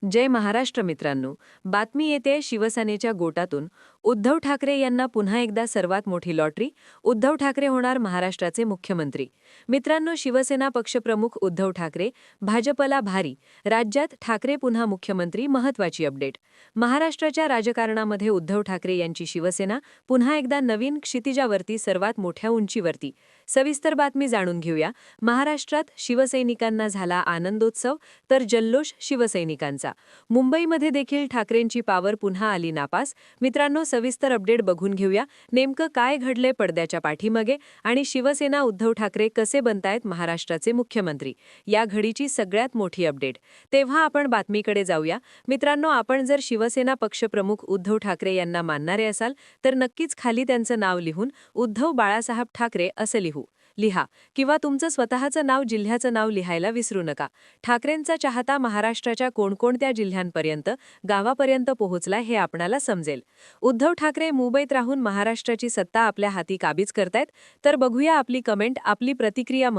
जय महाराष्ट्र मित्रांनो. बातमी येते शिवसेनेच्या गोटातून. उद्धव ठाकरे यांना पुन्हा एकदा सर्वात मोठी लॉटरी. उद्धव ठाकरे होणार महाराष्ट्राचे मुख्यमंत्री. मित्रांनो, शिवसेना पक्षप्रमुख उद्धव ठाकरे, भाजपला भारी. राज्यात ठाकरे पुन्हा मुख्यमंत्री. महत्त्वाची अपडेट. महाराष्ट्राच्या राजकारणामध्ये उद्धव ठाकरे यांची शिवसेना पुन्हा एकदा नवीन क्षितिजावरती, सर्वात मोठ्या उंचीवरती. सविस्तर बातमी जाणून घेऊया. महाराष्ट्रात शिवसैनिकांना झाला आनंदोत्सव, तर जल्लोष शिवसैनिकांचा. मुंबईमध्ये देखील ठाकरेंची पावर पुन्हा आली नापास. मित्रांनो, सविस्तर अपडेट बघून घेऊया. नेमकं काय घडले पडद्याच्या पाठीमागे आणि शिवसेना उद्धव ठाकरे कसे बनतायत महाराष्ट्राचे मुख्यमंत्री, या घडीची सगळ्यात मोठी अपडेट. तेव्हा आपण बातमीकडे जाऊया. मित्रांनो, आपण जर शिवसेना पक्षप्रमुख उद्धव ठाकरे यांना मानणारे असाल तर नक्कीच खाली त्यांचं नाव लिहून उद्धव बाळासाहेब ठाकरे असं लिहा किंवा तुमचं स्वतःचं नाव, जिल्ह्याचं नाव लिहायला विसरू नका. ठाकरेंचा चाहता महाराष्ट्राच्या कोणकोणत्या जिल्ह्यांपर्यंत, गावापर्यंत पोहोचला हे आपणाला समजेल. उद्धव ठाकरे मुंबईत राहून महाराष्ट्राची सत्ता आपल्या हाती काबीज करतायत. तर बघूया आपली कमेंट, आपली प्रतिक्रिया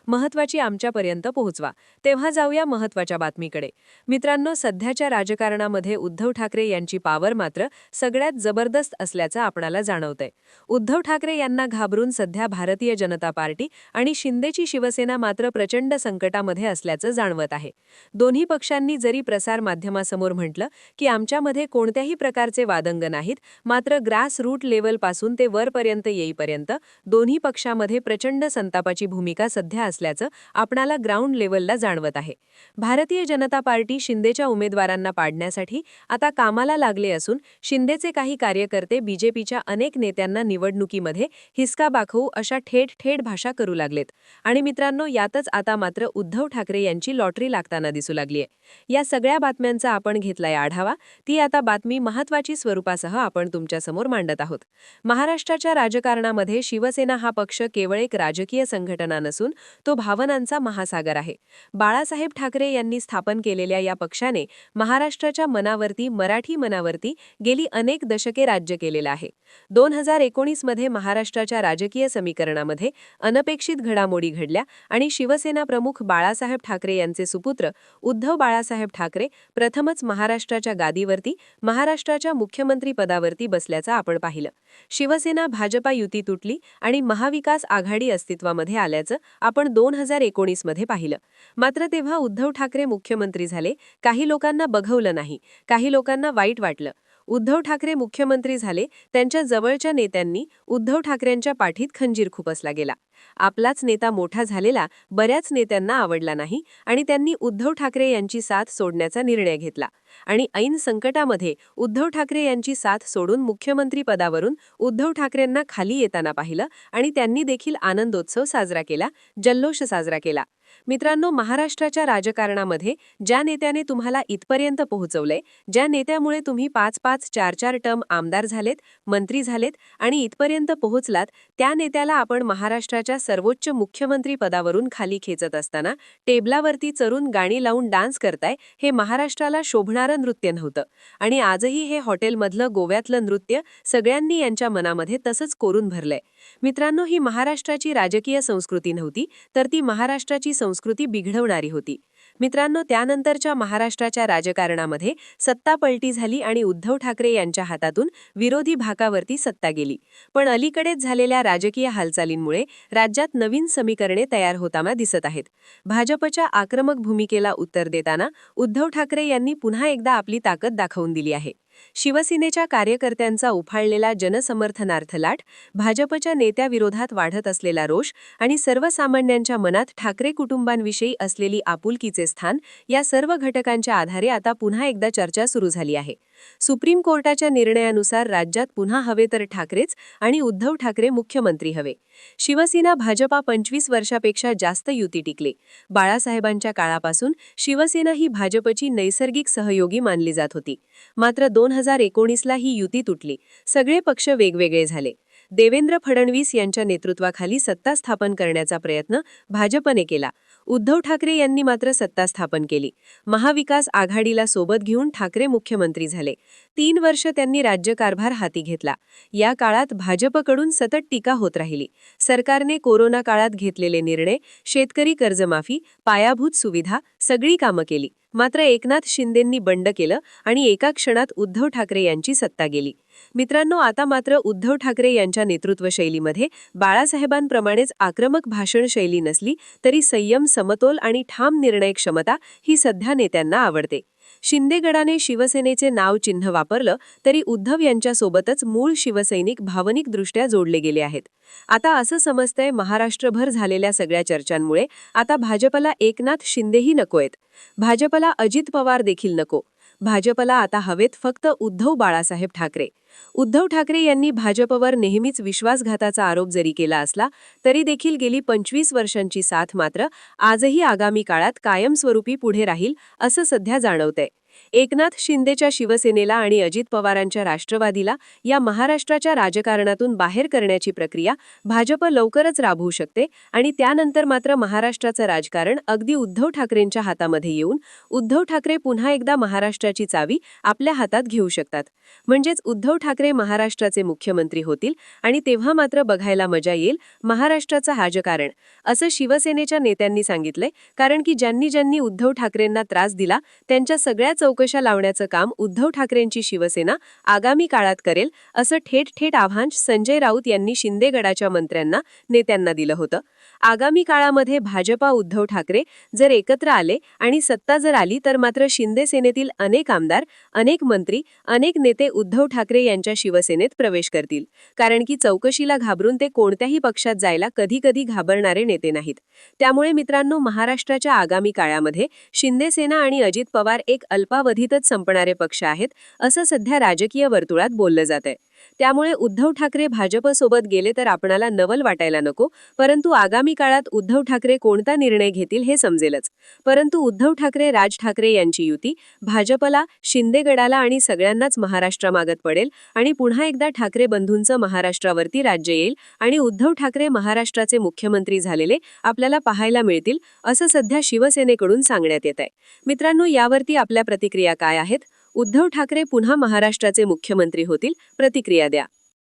महत्वाची आमच्यापर्यंत पोहोचवा. तेव्हा जाऊया महत्वाच्या बातमीकडे. मित्रांनो, सध्याच्या राजकारणामध्ये उद्धव ठाकरे यांची पावर मात्र सगळ्यात जबरदस्त असल्याचं आपणाला जाणवतंय. उद्धव ठाकरे यांना घाबरून सध्या भारतीय जनता पार्टी आणि शिंदेची शिवसेना मात्र प्रचंड संकटामध्ये असल्याचं जाणवत आहे. दोन्ही पक्षांनी जरी प्रसार माध्यमासमोर म्हटलं की आमच्यामध्ये कोणत्याही प्रकारचे वादंग नाहीत, मात्र ग्रास रूट लेवलपासून ते वरपर्यंत येईपर्यंत दोन्ही पक्षामध्ये प्रचंड संतापाची भूमिका सध्या असल्याचं आपणाला ग्राउंड लेवलला जाणवत आहे. भारतीय जनता पार्टी शिंदेच्या उमेदवारांना पाडण्यासाठी आता कामाला लागले असून शिंदेचे काही कार्यकर्ते बीजेपीच्या अनेक नेत्यांना निवडणुकीमध्ये हिसका दाखवू अशा थेट भाषा करू लागलेत. आणि मित्रांनो, यातच आता मात्र उद्धव ठाकरे यांची लॉटरी लागताना दिसू लागलीय. या सगळ्या बातम्यांचा आपण घेतलाय आढावा. ती आता बातमी महत्त्वाची स्वरूपासह आपण तुमच्यासमोर मांडत आहोत. महाराष्ट्राच्या राजकारणामध्ये शिवसेना हा पक्ष केवळ एक राजकीय संघटना नसून तो भावनांचा महासागर आहे. बाळासाहेब ठाकरे यांनी स्थापन केलेल्या या पक्षाने महाराष्ट्राच्या मनावरती, मराठी मनावरती गेली अनेक दशके राज्य केलेलं आहे. 2019 मध्ये महाराष्ट्राच्या राजकीय समीकरणामध्ये अनपेक्षित घडामोडी घडल्या आणि शिवसेना प्रमुख बाळासाहेब ठाकरे यांचे सुपुत्र उद्धव बाळासाहेब ठाकरे प्रथमच महाराष्ट्राच्या गादीवरती, महाराष्ट्राच्या मुख्यमंत्री पदावरती बसल्याचं आपण पाहिलं. शिवसेना भाजपा युती तुटली आणि महाविकास आघाडी अस्तित्वामध्ये आल्याचं आपण 2019 मध्ये पाहिलं. मात्र तेव्हा उद्धव ठाकरे मुख्यमंत्री झाले. काही लोकांना बघवलं नाही, काही लोकांना वाईट वाटलं. उद्धव ठाकरे मुख्यमंत्री झाले. त्यांच्या जवळच्या नेत्यांनी उद्धव ठाकरेंच्या पाठीत खंजीर खुपसला गेला. आपलाच नेता मोठा झालेला बऱ्याच नेत्यांना आवडला नाही आणि त्यांनी उद्धव ठाकरे यांची साथ सोडण्याचा निर्णय घेतला. आणि ऐन संकटामध्ये उद्धव ठाकरे यांची साथ सोडून मुख्यमंत्री पदावरून उद्धव ठाकरेंना खाली येताना पाहिलं आणि त्यांनी देखील आनंदोत्सव साजरा केला, जल्लोष साजरा केला. मित्रांनो, महाराष्ट्राच्या राजकारणामध्ये ज्या नेत्याने तुम्हाला इथपर्यंत पोहोचवलंय, ज्या नेत्यामुळे तुम्ही 5-5, 4-4 टर्म आमदार झालेत, मंत्री झालेत आणि इथपर्यंत पोहोचलात, त्या नेत्याला आपण महाराष्ट्राच्या सर्वोच्च मुख्यमंत्री पदावरून खाली खेचत असताना टेबलावरती चरून गाणी लावून डान्स करताय, हे महाराष्ट्राला शोभणारं नृत्य नव्हतं. आणि आजही हे हॉटेलमधलं, गोव्यातलं नृत्य सगळ्यांनी यांच्या मनामध्ये तसंच कोरून भरलंय. मित्रांनो, ही महाराष्ट्राची राजकीय संस्कृती नव्हती, तर ती महाराष्ट्राची संस्कृती बिघडवणारी होती. मित्रांनो, त्यानंतरच्या महाराष्ट्राच्या राजकारणामध्ये सत्ता पलटी झाली आणि उद्धव ठाकरे यांच्या हातातून विरोधी भाकावरती सत्ता गेली. पण अलीकडेच झालेल्या राजकीय हालचालींमुळे राज्यात नवीन समीकरणे तयार होताना दिसत आहेत. भाजपच्या आक्रमक भूमिकेला उत्तर देताना उद्धव ठाकरे यांनी पुन्हा एकदा आपली ताकद दाखवून दिली आहे. शिवसेनेच्या कार्यकर्त्यांचा उफाळलेला जनसमर्थनार्थ लाट, भाजपच्या नेत्याविरोधात वाढत असलेला रोष आणि सर्वसामान्यांच्या मनात ठाकरे कुटुंबांविषयी असलेली आपुलकीचे स्थान, या सर्व घटकांच्या आधारे आता पुन्हा एकदा चर्चा सुरू झाली आहे. सुप्रीम कोर्टाच्या निर्णयानुसार राज्यात पुन्हा हवे तर ठाकरेच आणि उद्धव ठाकरे मुख्यमंत्री हवे. शिवसेना भाजपा 25 वर्षापेक्षा जास्त युती टिकले. बाळासाहेबांच्या काळापासून शिवसेना ही भाजपची नैसर्गिक सहयोगी मानली जात होती. मात्र 2019ला ही युती तुटली. सगळे पक्ष वेगवेगळे झाले. देवेंद्र फडणवीस यांच्या नेतृत्वाखाली सत्ता स्थापन करण्याचा प्रयत्न भाजपने केला. उद्धव ठाकरे यांनी मात्र सत्ता स्थापन केली. महाविकास आघाडीला सोबत घेऊन ठाकरे मुख्यमंत्री झाले. 3 वर्ष त्यांनी राज्यकारभार हाती घेतला. या काळात भाजपकडून सतत टीका होत राहिली. सरकारने कोरोना काळात घेतलेले निर्णय, शेतकरी कर्जमाफी, पायाभूत सुविधा सगळी कामं केली. मात्र एकनाथ शिंदेंनी बंड केलं आणि एका क्षणात उद्धव ठाकरे यांची सत्ता गेली. मित्रांनो, आता मात्र उद्धव ठाकरे यांच्या नेतृत्व शैलीमध्ये बाळासाहेबांप्रमाणेच आक्रमक भाषण शैली नसली तरी संयम, समतोल आणि ठाम निर्णय क्षमता ही सध्या नेत्यांना आवडते. शिंदे गटाने शिवसेनेचे नाव चिन्ह वापरलं तरी उद्धव यांच्यासोबतच मूळ शिवसैनिक भावनिकदृष्ट्या जोडले गेले आहेत. आता असं समजतंय, महाराष्ट्रभर झालेल्या सगळ्या चर्चांमुळे आता भाजपला एकनाथ शिंदेही नकोयत. भाजपला अजित पवार देखील नको. भाजपला आता हवेत फक्त उद्धव बाळासाहेब ठाकरे. उद्धव ठाकरे यांनी भाजपवर नेहमीच विश्वासघाताचा आरोप जरी केला असला तरी देखील गेली 25 वर्षांची साथ मात्र आजही आगामी काळात कायमस्वरूपी पुढे राहील असं सध्या जाणवतंय. एकनाथ शिंदेच्या शिवसेनेला आणि अजित पवारांच्या राष्ट्रवादीला या महाराष्ट्राच्या राजकारणातून बाहेर करण्याची प्रक्रिया भाजप लवकरच राबवू शकते आणि त्यानंतर मात्र महाराष्ट्राचं राजकारण अगदी उद्धव ठाकरेंच्या हातामध्ये येऊन उद्धव ठाकरे पुन्हा एकदा महाराष्ट्राची चावी आपल्या हातात घेऊ शकतात. म्हणजेच उद्धव ठाकरे महाराष्ट्राचे मुख्यमंत्री होतील आणि तेव्हा मात्र बघायला मजा येईल महाराष्ट्राचं राजकारण, असं शिवसेनेच्या नेत्यांनी सांगितलंय. कारण की ज्यांनी ज्यांनी उद्धव ठाकरेंना त्रास दिला त्यांच्या सगळ्या चौकशा लावण्याचं काम उद्धव ठाकरेंची शिवसेना आगामी काळात करेल, असं थेट आव्हान संजय राऊत यांनी शिंदे गटाच्या मंत्र्यांना, नेत्यांना दिलं होतं. आगामी काळामध्ये भाजपा उद्धव ठाकरे जर एकत्र आले आणि सत्ता जर आली तर मात्र शिंदे सेनेतील अनेक आमदार, अनेक मंत्री, अनेक नेते उद्धव ठाकरे यांच्या शिवसेनेत प्रवेश करतील. कारण की चौकशीला घाबरून ते कोणत्याही पक्षात जायला कधी घाबरणारे नेते नाहीत. त्यामुळे मित्रांनो, महाराष्ट्राच्या आगामी काळामध्ये शिंदे सेना आणि अजित पवार एक अल्पावधीतच संपणारे पक्ष आहेत, असं सध्या राजकीय वर्तुळात बोललं जातंय. त्यामुळे उद्धव ठाकरे भाजपसोबत गेले तर आपणाला नवल वाटायला नको, परंतु आगामी काळात उद्धव ठाकरे कोणता निर्णय घेतील हे समजेलच. परंतु उद्धव ठाकरे, राज ठाकरे यांची युती भाजपला, शिंदे गटाला आणि सगळ्यांनाच महाराष्ट्रामागत पडेल आणि पुन्हा एकदा ठाकरे बंधूंचं महाराष्ट्रावरती राज्य येईल आणि उद्धव ठाकरे महाराष्ट्राचे मुख्यमंत्री झालेले आपल्याला पाहायला मिळतील, असं सध्या शिवसेनेकडून सांगण्यात येत आहे. मित्रांनो, यावरती आपल्या प्रतिक्रिया काय आहेत? उद्धव ठाकरे पुन्हा महाराष्ट्राचे मुख्यमंत्री होतील? प्रतिक्रिया द्या.